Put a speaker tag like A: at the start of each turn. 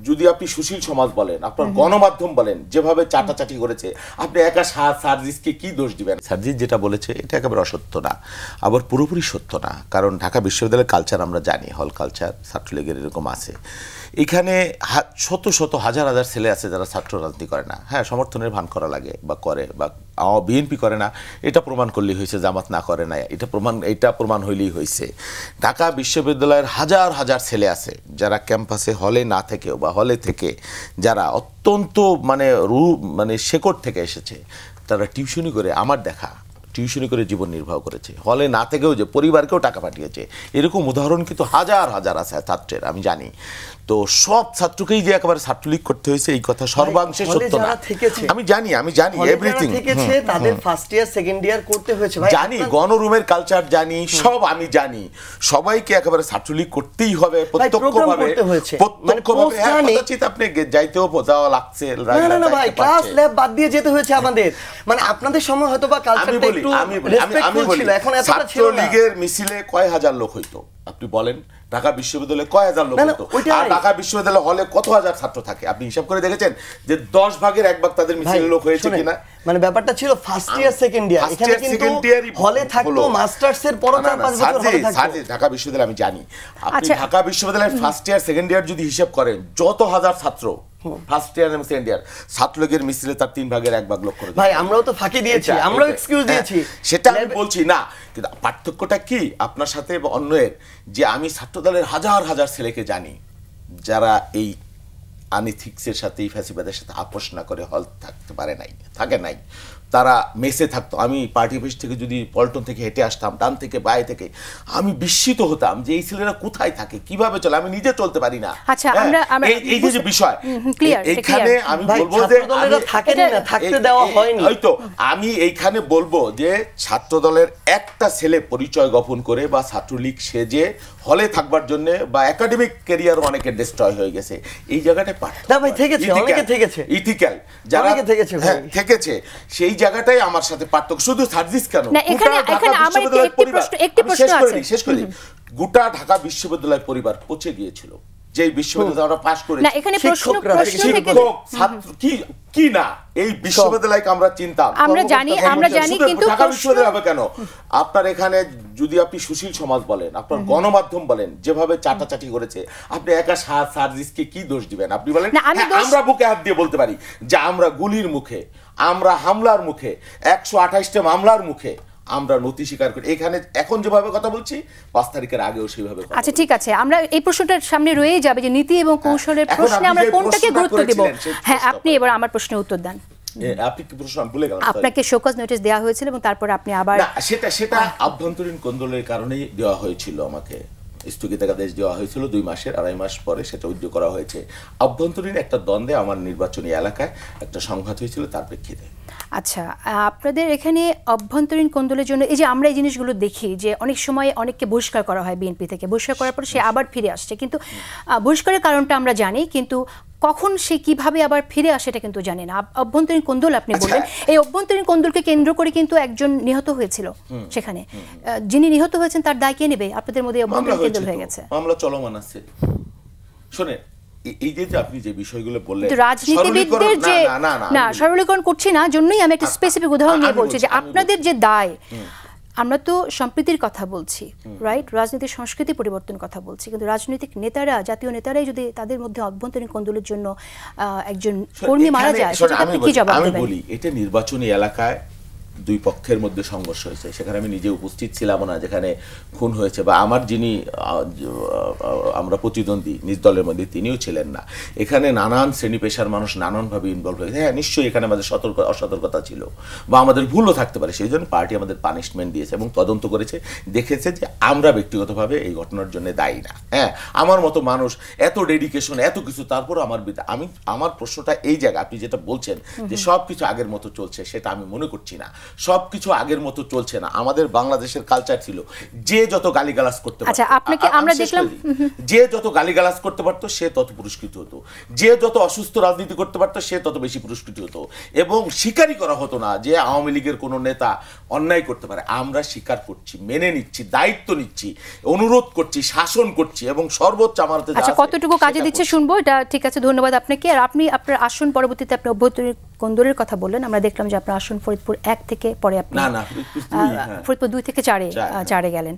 A: যদি আপনি সুশীল সমাজ বলেন, আপনার গণমাধ্যম বলেন, যেভাবে চাটাচাটি করেছে, আপনি একা সার্জিসকে কি দোষ দিবেন? সার্জিস যেটা বলেছে এটা একেবারে অসত্য না, আবার পুরোপুরি সত্য না। কারণ ঢাকা বিশ্ববিদ্যালয়ের কালচার আমরা জানি, হল কালচার ছাত্রলীগের এরকম আছে। এখানে শত শত হাজার হাজার ছেলে আছে যারা ছাত্র রাজনীতি করে না। হ্যাঁ, সমর্থনের ভান করা লাগে বা করে, বা বিএনপি করে না এটা প্রমাণ করলেই হয়েছে, জামাত না করে না এটা প্রমাণ হইলেই হয়েছে। ঢাকা বিশ্ববিদ্যালয়ের হাজার হাজার ছেলে আছে যারা ক্যাম্পাসে হলে না থেকেও বা হলে থেকে যারা অত্যন্ত মানে শেকড় থেকে এসেছে, তারা টিউশনি করে, আমার দেখা টিউশনি করে জীবন নির্বাহ করেছে, হলে না থেকেও যে পরিবারকেও টাকা পাঠিয়েছে। এরকম উদাহরণ কিন্তু হাজার হাজার আছে ছাত্রের, আমি জানি। তো সব ছাত্রকেই যে একেবারে ছাত্রলীগ করতে হয়েছে এই কথা সর্বাংশে সত্য না। আমি জানি এভরিথিং
B: তাদের ফার্স্ট ইয়ার সেকেন্ড ইয়ার করতে হয়েছে,
A: জানি, গণরুমের কালচার জানি, সব আমি জানি। সবাইকে একেবারে ছাত্রলীগ করতেই হবে প্রত্যক্ষভাবে। আপনি যাইতেও যাওয়া লাগছে,
B: ক্লাস ল্যাব বাদ দিয়ে যেতে হয়েছে আমাদের। মানে আপনাদের সময় হয়তো বা কালচারটা একটু রেসপেক্টফুল ছিল, এখন এতটা ছিল না।
A: ছাত্রলীগের মিছিলে কয় হাজার লোক হইতো আপনি বলেন? ঢাকা বিশ্ববিদ্যালয়ে কয় হাজার লোক হতো? আর ঢাকা বিশ্ববিদ্যালয় হলে কত হাজার ছাত্র থাকে? আপনি হিসাব করে দেখেছেন যে 10 ভাগের 1 ভাগ তাদের মিছিলে লোক হয়েছে কিনা?
B: মানে ব্যাপারটা ছিল ফার্স্ট ইয়ার সেকেন্ড ইয়ার, এখানে কিন্তু হলে থাকতো মাস্টার্স এর পর 4-5 বছর হলে থাকতো।
A: ঢাকা বিশ্ববিদ্যালয় আমি জানি, আপনি ঢাকা বিশ্ববিদ্যালয়ের ফার্স্ট ইয়ার সেকেন্ড ইয়ার যদি হিসাব করেন, যত হাজার ছাত্র ফার্স্ট ইয়ার এবং সেকেন্ড ইয়ার ছাত্রলীগের মিছিলে তার 3 ভাগের 1 ভাগ লোক করে।
B: ভাই আমরাও তো ফাঁকি দিয়েছি, আমরাও এক্সকিউজ দিয়েছি,
A: সেটা আমি বলছি না। কিন্তু পার্থক্যটা কি আপনার সাথে বা অন্যের? যে আমি ছাত্রদলের হাজার হাজার ছেলেকে জানি যারা এই আনিথিক্সের সাথে, এই ফ্যাসিবাদের সাথে আপোষ না করে হল থাকতে পারে নাই, থাকে নাই, তারা মেসে থাকতো। আমি পার্টি অফিস থেকে যদি পল্টন থেকে হেঁটে আসতাম, ডান থেকে বাই থেকে, আমি বিস্মিত হতাম যে এই ছেলেরা কোথায় থাকে, কিভাবে চলে, আমি নিজে চলতে পারি না। এই যে বিষয় এইখানে আমি বলবো যে
B: থাকতে দেওয়া হয়নি,
A: হয়তো আমি এইখানে বলবো যে ছাত্রদলের একটা ছেলে পরিচয় গোপন করে বা ছাত্রলীগ সেজে হলে থাকবার জন্য বা একাডেমিক ক্যারিয়ার অনেকের ডিস্ট্রয় হয়ে গেছে, এই জায়গাটায় ইথিক্যাল যারা থেকেছে সেই জায়গাটাই আমার সাথে পার্থক্য। শুধু সার্জিস কেন, শেষ করি, গোটা ঢাকা বিশ্ববিদ্যালয় পরিবার পচে গিয়েছিল যে বিশ্ববিদ্যালয় আমরা পাশ করেছি। কি না এই বিশ্ববিদ্যালয়কে আমরা চিনতাম,
C: আমরা জানি কিন্তু
A: ঢাকা বিশ্ববিদ্যালয় হবে কেন? আপনার এখানে যদি আপনি সুশীল সমাজ বলেন, আপনার গণমাধ্যম বলেন, যেভাবে চাটাচাটি করেছে, আপনি একা সার্জিসকে কি দোষ দিবেন? আপনি বলেন আমরা বুকে হাত দিয়ে বলতে পারি যে আমরা গুলির মুখে, আমরা হামলার মুখে, 128টা মামলার মুখে আমরা নথি স্বীকার করি। এখানে এখন যেভাবে কথা বলছি 5 তারিখের আগেও সেইভাবে।
C: আচ্ছা ঠিক আছে, আমরা এই প্রশ্নটার সামনে রয়েই যাবে যে নীতি এবং কৌশলের প্রশ্নে আমরা কোনটাকে গুরুত্ব দেব। হ্যাঁ, আপনি এবার আমার প্রশ্নের উত্তর দেন।
A: আপনি কি প্রশ্ন? আমি ভুলে গেলাম।
C: আপনাকে শোকজ নোটিশ দেওয়া হয়েছিল এবং তারপর আপনি আবার
A: সেটা আভ্যন্তরীণ কোন্দলের কারণেই দেওয়া হয়েছিল, আমাকে স্থগিতাদেশ দেওয়া হয়েছিল 2 মাসের, 2.5 মাস পরে সেটা উদ্যোগ করা হয়েছে। আভ্যন্তরীণ একটা দ্বন্দ্বে আমার নির্বাচনী এলাকায় একটা সংঘাত হয়েছিল, তার প্রেক্ষিতে।
C: আচ্ছা, আপনাদের এখানে অভ্যন্তরীণ কোন্দলের জন্য এই যে আমরা এই জিনিসগুলো দেখি যে অনেক সময় অনেককে বহিষ্কার করা হয় বিএনপি থেকে, বহিষ্কার করার পর সে আবার ফিরে আসছে, কিন্তু বহিষ্কারের কারণটা আমরা জানি, কিন্তু কখন সে কিভাবে আবার ফিরে আসে এটা কিন্তু জানি না। অভ্যন্তরীণ কোন্দল আপনি বললেন, এই অভ্যন্তরীণ কোন্দলকে কেন্দ্র করে কিন্তু একজন নিহত হয়েছিল সেখানে। যিনি নিহত হয়েছেন তার দায় কে নেবে? আপনাদের মধ্যে অভ্যন্তরীণ কোন্দল হয়ে গেছে,
A: মামলা চলমান আছে। শুনেন, এই যে আপনি যে বিষয়গুলো বললেন,
C: রাজনীতিবিদদের যে না সরলীকরণ করছি না, জন্যই আমি একটা স্পেসিফিক উদাহরণ নিয়ে বলছি যে আপনাদের যে দায়, আমরা তো সম্প্রীতির কথা বলছি, রাইট, রাজনীতির সংস্কৃতি পরিবর্তন কথা বলছি, কিন্তু রাজনৈতিক নেতারা, জাতীয় নেতারাই যদি তাদের মধ্যে অভ্যন্তরীণ কোন্দলের জন্য একজন কর্মী মারা যায়, সেটা আপনি কি জবাব দেবেন?
A: আমি বলি, এটা নির্বাচনী এলাকায় 2 পক্ষের মধ্যে সংঘর্ষ হয়েছে, সেখানে আমি নিজে উপস্থিত ছিলাম না, যেখানে খুন হয়েছে, বা আমার যিনি আমরা প্রতিদ্বন্দ্বী নিজ দলের মধ্যে তিনিও ছিলেন না। এখানে নানান শ্রেণী পেশার মানুষ নানানভাবে ইনভলভ হয়েছে। হ্যাঁ, নিশ্চয়ই এখানে আমাদের অসতর্কতা ছিল বা আমাদের ভুলও থাকতে পারে, সেই জন্য পার্টি আমাদের পানিশমেন্ট দিয়েছে এবং তদন্ত করেছে, দেখেছে যে আমরা ব্যক্তিগতভাবে এই ঘটনার জন্য দায়ী না। হ্যাঁ, আমার মতো মানুষ, এত ডেডিকেশন, এত কিছু, তারপর আমার প্রশ্নটা এই জায়গা, আপনি যেটা বলছেন যে সব কিছু আগের মতো চলছে, সেটা আমি মনে করছি না। সবকিছু আগের মতো চলছে না। আমাদের বাংলাদেশের কালচার ছিল যে যত গালিগালাজ করতে পারতো,
C: আচ্ছা, আপনাকে আমরা দেখলাম
A: যে যত গালিগালাজ করতে পারতো সে তত পুরস্কৃত হতো, যে যত অসুস্থ রাজনীতি করতে পারতো সে তত বেশি পুরস্কৃত হতো, এবং স্বীকারই করা হতো না যে আওয়ামী লীগের কোনো নেতা অন্যায় করতে পারে। আমরা স্বীকার করছি, মেনে নিচ্ছি, দায়িত্ব নিচ্ছি, অনুরোধ করছি, শাসন করছি, এবং সর্বোচ্চ আমার হাতে যা
C: আচ্ছা,
A: আছে
C: কতটুকু কাজে দিচ্ছে শুনবো, এটা ঠিক আছে, ধন্যবাদ আপনাকে। আর আপনি আপনার আসন পরবর্তীতে আপনি অভ্যন্তরীণ কোন্দলের কথা বললেন, আমরা দেখলাম যে আপনার আসন ফরিদপুর 1 থেকে পরে আপনি
A: না,
C: ফরিদপুর 2 থেকে 4-এ গেলেন।